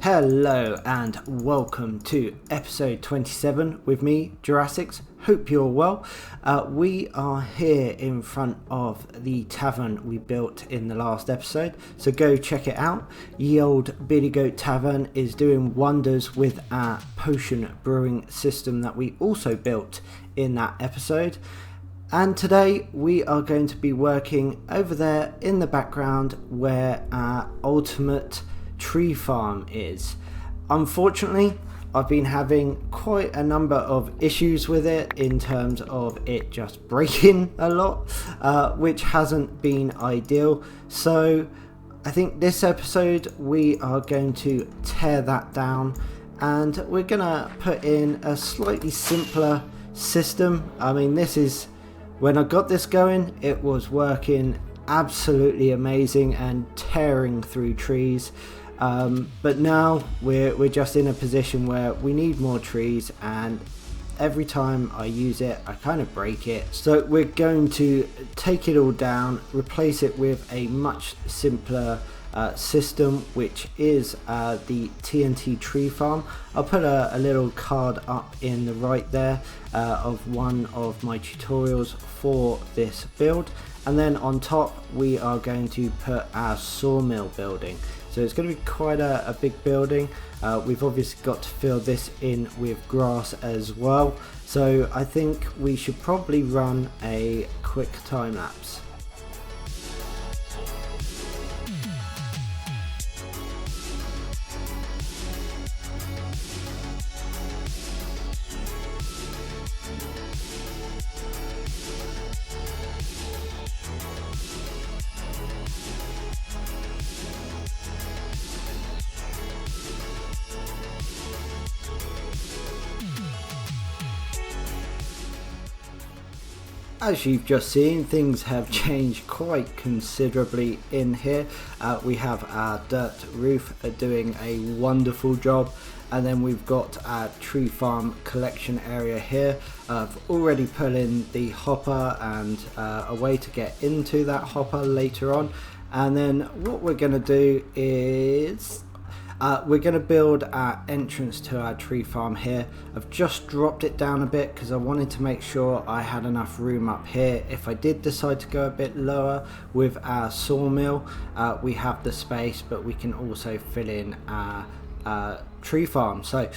Hello and welcome to episode 27 with me, Juras6x. Hope you're well. We are here in front of the tavern we built in the last episode, so go check it out. Ye Old Billy Goat Tavern is doing wonders with our potion brewing system that we also built in that episode. And today we are going to be working over there in the background where our ultimate tree farm is. Unfortunately, I've been having quite a number of issues with it in terms of it just breaking a lot, which hasn't been ideal. So I think this episode we are going to tear that down and we're gonna put in a slightly simpler system. I mean, this is, when I got this going, it was working absolutely amazing and tearing through trees. But now we're just in a position where we need more trees, and every time I use it I kind of break it. So we're going to take it all down, replace it with a much simpler system, which is the TNT tree farm. I'll put a little card up in the right there of one of my tutorials for this build, and then on top we are going to put our sawmill building. So it's going to be quite a big building. We've obviously got to fill this in with grass as well. So I think we should probably run a quick time lapse. As you've just seen, things have changed quite considerably in here. We have our dirt roof doing a wonderful job, and then we've got our tree farm collection area here. I've already put in the hopper and a way to get into that hopper later on. And then what we're going to do is we're going to build our entrance to our tree farm here. I've just dropped it down a bit because I wanted to make sure I had enough room up here. If I did decide to go a bit lower with our sawmill, we have the space, but we can also fill in our tree farm. So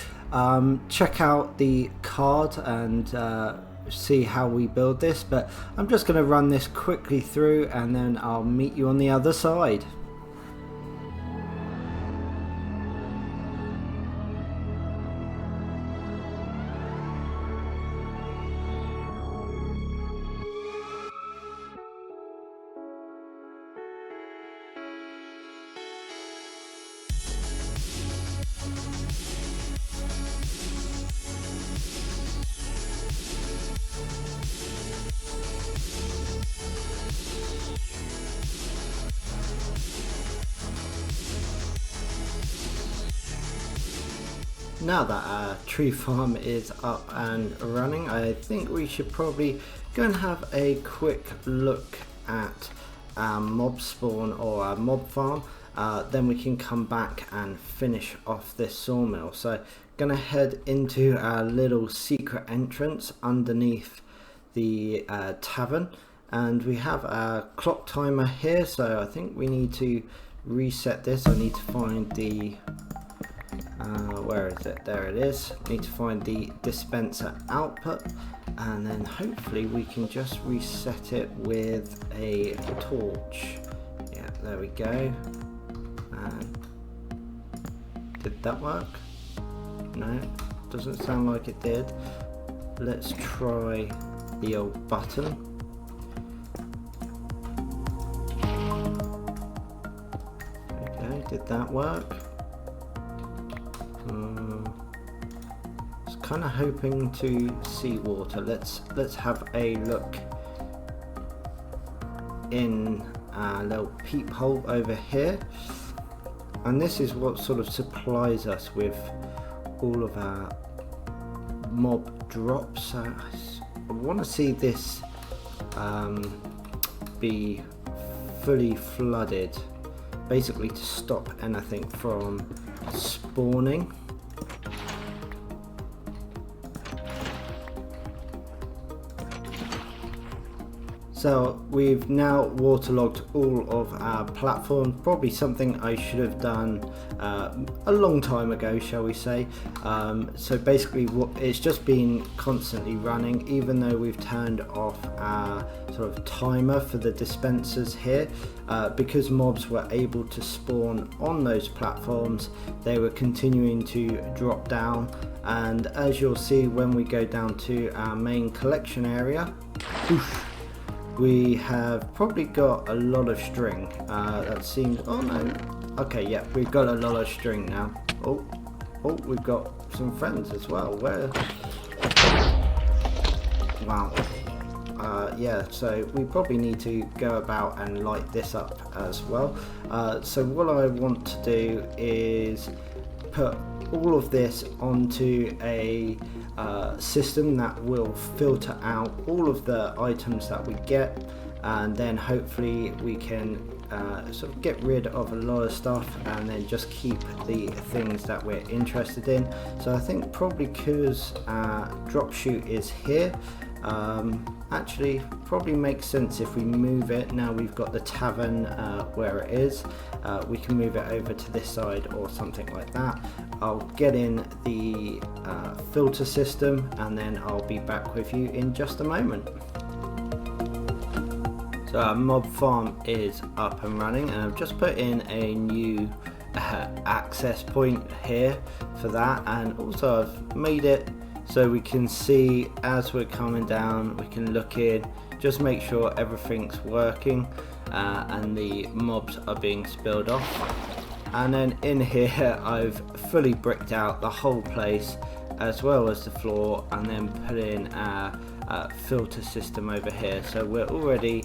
check out the card and see how we build this, but I'm just going to run this quickly through and then I'll meet you on the other side. Now that our tree farm is up and running, I think we should probably go and have a quick look at our mob spawn or our mob farm. Then we can come back and finish off this sawmill. So gonna head into our little secret entrance underneath the tavern, and we have our clock timer here, so I think we need to reset this. I need to find the where is it? There it is. Need to find the dispenser output, and then hopefully we can just reset it with a torch. Yeah, there we go. And did that work? No, doesn't sound like it did. Let's try the old button. Okay, did that work? I was kind of hoping to see water. Let's have a look in our little peephole over here, and this is what sort of supplies us with all of our mob drops. So I want to see this be fully flooded basically to stop anything from spawning. So we've now waterlogged all of our platforms, probably something I should have done a long time ago, shall we say. So basically it's just been constantly running, even though we've turned off our sort of timer for the dispensers here, because mobs were able to spawn on those platforms. They were continuing to drop down, and as you'll see when we go down to our main collection area, whoosh, we have probably got a lot of string. That seems, oh no, okay, yeah, we've got a lot of string now. Oh, we've got some friends as well. Where? Wow. Yeah, so we probably need to go about and light this up as well. So what I want to do is put all of this onto a system that will filter out all of the items that we get, and then hopefully we can sort of get rid of a lot of stuff and then just keep the things that we're interested in. So I think probably because drop chute is here, actually probably makes sense if we move it. Now we've got the tavern where it is, we can move it over to this side or something like that. I'll get in the filter system and then I'll be back with you in just a moment. So our mob farm is up and running, and I've just put in a new access point here for that, and also I've made it so we can see as we're coming down, we can look in, just make sure everything's working and the mobs are being spilled off. And then in here I've fully bricked out the whole place as well as the floor, and then put in our filter system over here. So we're already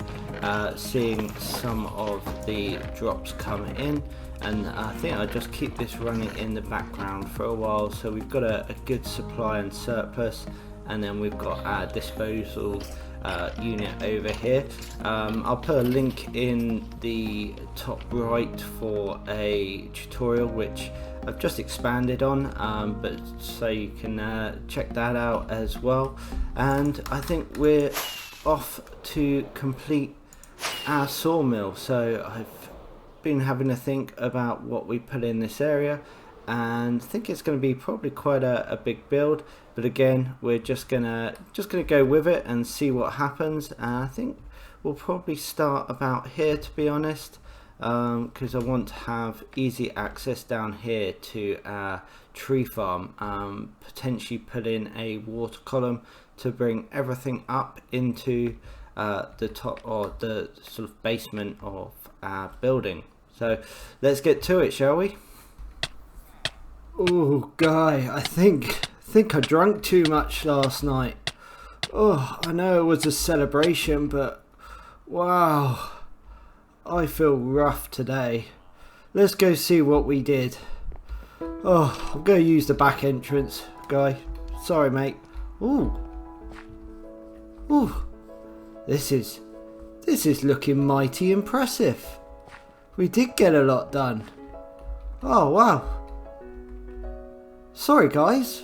seeing some of the drops come in, and I think I'll just keep this running in the background for a while. So we've got a good supply and surplus, and then we've got our disposal unit over here. I'll put a link in the top right for a tutorial which I've just expanded on, but so you can check that out as well. And I think we're off to complete our sawmill. So I've been having to think about what we put in this area, and I think it's going to be probably quite a big build, but again we're just gonna go with it and see what happens. And I think we'll probably start about here, to be honest, because I want to have easy access down here to our tree farm, potentially put in a water column to bring everything up into the top or the sort of basement of our building. So let's get to it, shall we? Oh, guy, I think I drank too much last night. Oh, I know it was a celebration, but wow, I feel rough today. Let's go see what we did. Oh, I'm going to use the back entrance, guy. Sorry, mate. Ooh. This is looking mighty impressive. We did get a lot done. Oh, wow. Sorry, guys.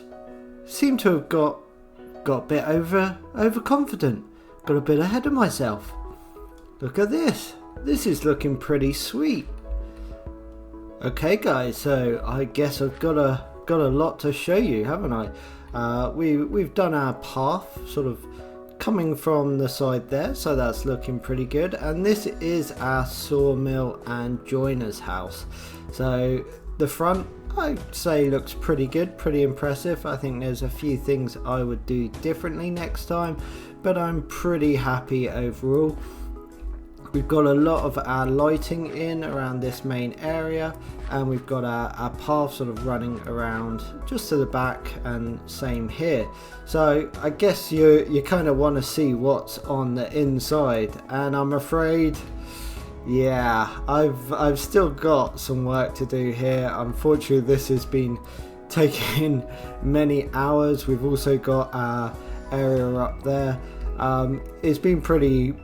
Seem to have got a bit overconfident. Got a bit ahead of myself. Look at this. This is looking pretty sweet. Okay, guys, so I guess I've got a lot to show you, haven't I? We've done our path sort of coming from the side there, so that's looking pretty good. And this is our sawmill and joiner's house. So the front, I'd say, looks pretty good, pretty impressive. I think there's a few things I would do differently next time, but I'm pretty happy overall. We've got a lot of our lighting in around this main area, and we've got our path sort of running around just to the back, and same here. So I guess you kind of want to see what's on the inside, and I'm afraid, yeah, I've still got some work to do here. Unfortunately, this has been taking many hours. We've also got our area up there. It's been pretty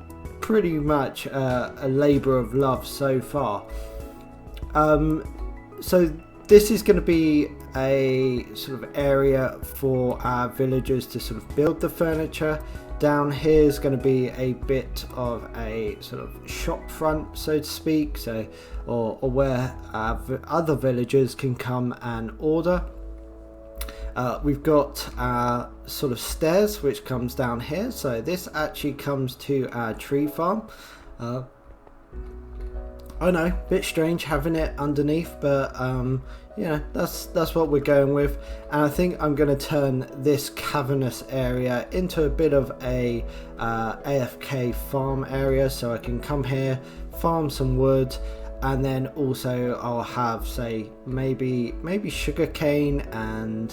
much a labour of love so far. So this is going to be a sort of area for our villagers to sort of build the furniture. Down here is going to be a bit of a sort of shop front, so to speak, so or where other villagers can come and order. We've got sort of stairs which comes down here, so this actually comes to our tree farm. I know, bit strange having it underneath, but you know, that's what we're going with. And I think I'm going to turn this cavernous area into a bit of a AFK farm area, so I can come here, farm some wood, and then also I'll have, say, maybe sugarcane and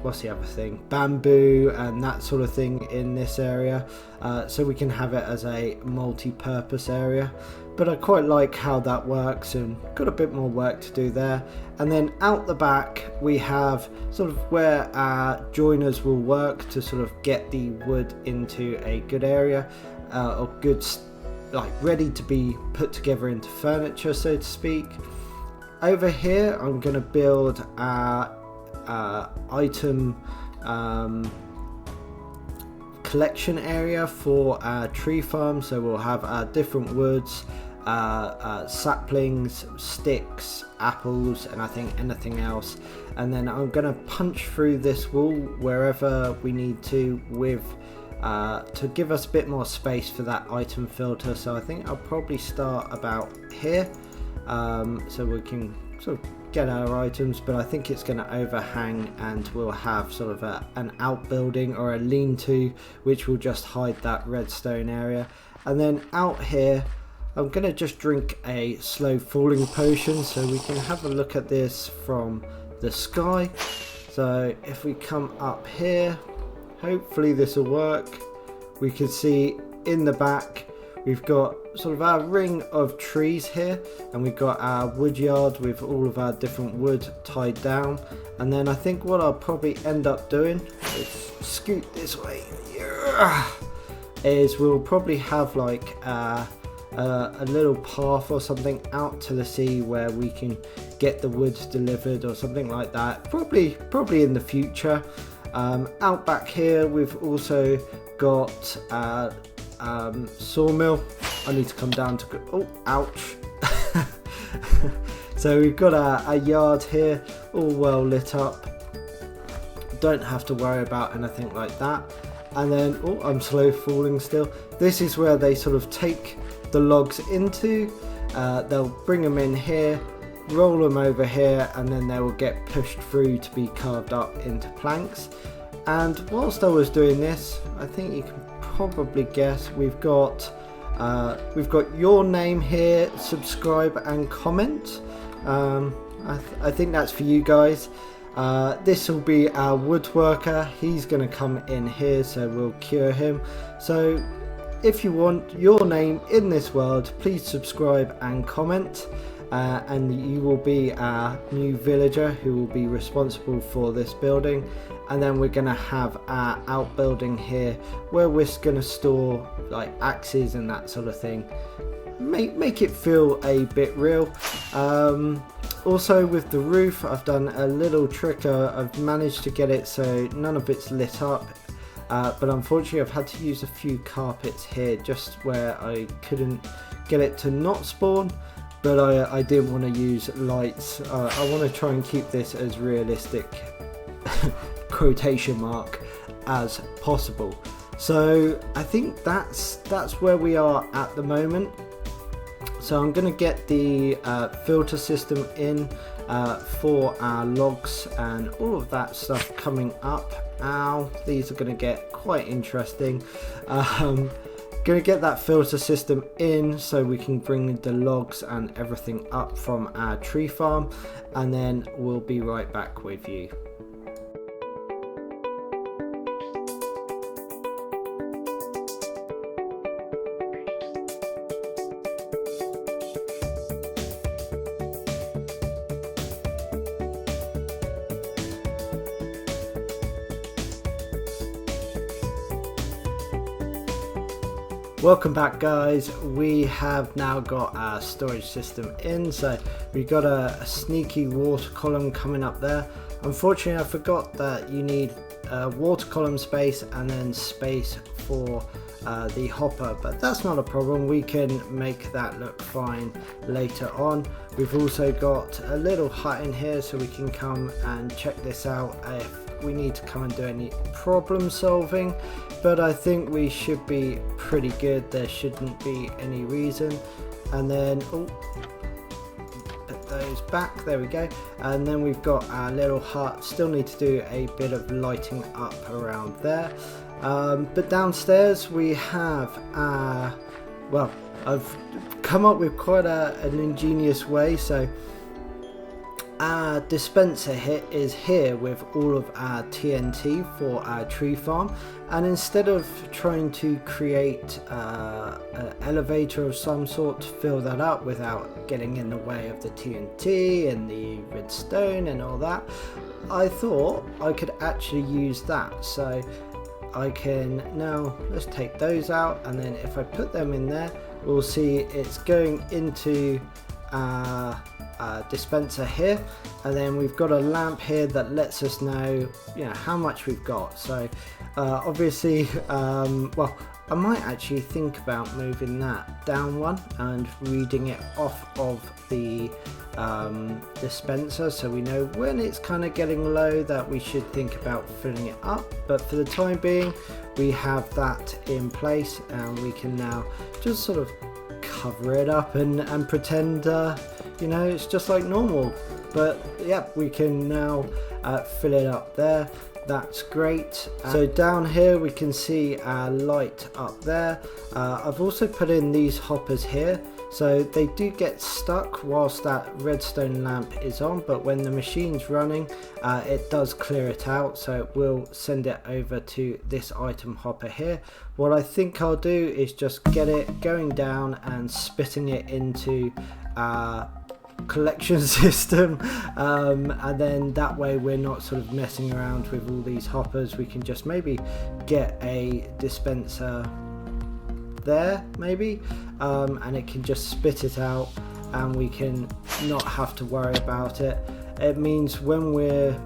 what's the other thing, bamboo and that sort of thing in this area, so we can have it as a multi-purpose area. But I quite like how that works, and got a bit more work to do there. And then out the back we have sort of where our joiners will work to sort of get the wood into a good area, or good, like ready to be put together into furniture, so to speak. Over here I'm going to build our item collection area for our tree farm, so we'll have our different woods, saplings, sticks, apples, and I think anything else. And then I'm going to punch through this wall wherever we need to with to give us a bit more space for that item filter. So I think I'll probably start about here, so we can sort of get our items, but I think it's going to overhang and we'll have sort of an outbuilding or a lean-to which will just hide that redstone area. And then out here I'm going to just drink a slow falling potion so we can have a look at this from the sky. So if we come up here, hopefully this will work. We can see in the back we've got sort of our ring of trees here, and we've got our wood yard with all of our different wood tied down. And then I think what I'll probably end up doing is scoot this way, is we'll probably have like a little path or something out to the sea where we can get the wood delivered or something like that, probably in the future. Out back here we've also got Sawmill. I need to come down to, oh ouch. So we've got a yard here all well lit up, don't have to worry about anything like that. And then, oh, I'm slow falling still. This is where they sort of take the logs into, they'll bring them in here, roll them over here, and then they will get pushed through to be carved up into planks. And whilst I was doing this, I think you can probably guess we've got your name here, subscribe and comment. I think that's for you guys. This will be our woodworker. He's going to come in here, so we'll cure him. So if you want your name in this world, please subscribe and comment, and you will be our new villager who will be responsible for this building. And then we're going to have our outbuilding here where we're going to store like axes and that sort of thing. Make it feel a bit real. Also with the roof, I've done a little trick. I've managed to get it so none of it's lit up, but unfortunately I've had to use a few carpets here just where I couldn't get it to not spawn, but I didn't want to use lights. I want to try and keep this as realistic quotation mark as possible. So I think that's where we are at the moment. So I'm going to get the filter system in for our logs and all of that stuff coming up. Ow, these are going to get quite interesting. Going to get that filter system in so we can bring the logs and everything up from our tree farm, and then we'll be right back with you. Welcome back, guys. We have now got our storage system in, so we've got a sneaky water column coming up there. Unfortunately, I forgot that you need water column space and then space for the hopper, but that's not a problem. We can make that look fine later on. We've also got a little hut in here so we can come and check this out if we need to come and do any problem solving, but I think we should be pretty good. There shouldn't be any reason. And then put those back, there we go. And then we've got our little hut. Still need to do a bit of lighting up around there. But downstairs we have well, I've come up with quite an ingenious way. So our dispenser here is here with all of our TNT for our tree farm, and instead of trying to create an elevator of some sort to fill that up without getting in the way of the TNT and the redstone and all that, I thought I could actually use that. So I can now, let's take those out, and then if I put them in there, we'll see it's going into our dispenser here, and then we've got a lamp here that lets us know, how much we've got. So obviously, well, I might actually think about moving that down one and reading it off of the dispenser, so we know when it's kind of getting low that we should think about filling it up. But for the time being, we have that in place, and we can now just sort of cover it up and pretend it's just like normal. But yeah, we can now fill it up there. That's great. So down here we can see our light up there. I've also put in these hoppers here, so they do get stuck whilst that redstone lamp is on, but when the machine's running, it does clear it out, so it will send it over to this item hopper here. What I think I'll do is just get it going down and spitting it into collection system, and then that way we're not sort of messing around with all these hoppers. We can just maybe get a dispenser there maybe, and it can just spit it out, and we can not have to worry about it. It means when we're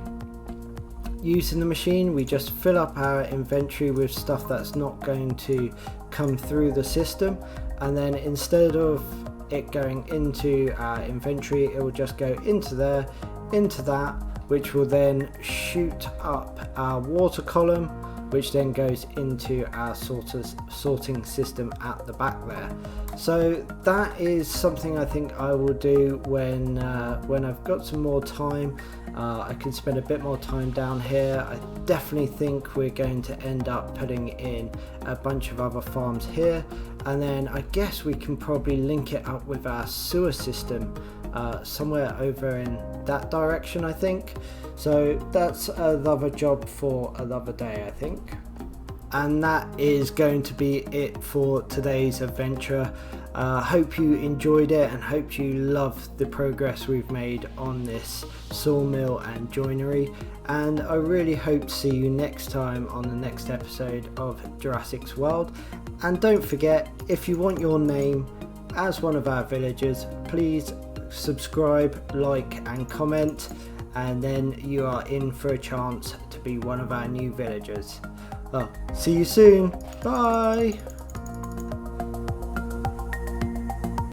using the machine, we just fill up our inventory with stuff that's not going to come through the system, and then instead of it going into our inventory, it will just go into there, into that, which will then shoot up our water column, which then goes into our sorting system at the back there. So that is something I think I will do when I've got some more time. I can spend a bit more time down here. I definitely think we're going to end up putting in a bunch of other farms here, and then I guess we can probably link it up with our sewer system somewhere over in that direction, I think. So that's another job for another day, I think. And that is going to be it for today's adventure. Hope you enjoyed it, and hope you love the progress we've made on this sawmill and joinery, and I really hope to see you next time on the next episode of Juras6x's World. And don't forget, if you want your name as one of our villagers, please subscribe, like and comment, and then you are in for a chance to be one of our new villagers. Well, see you soon. Bye.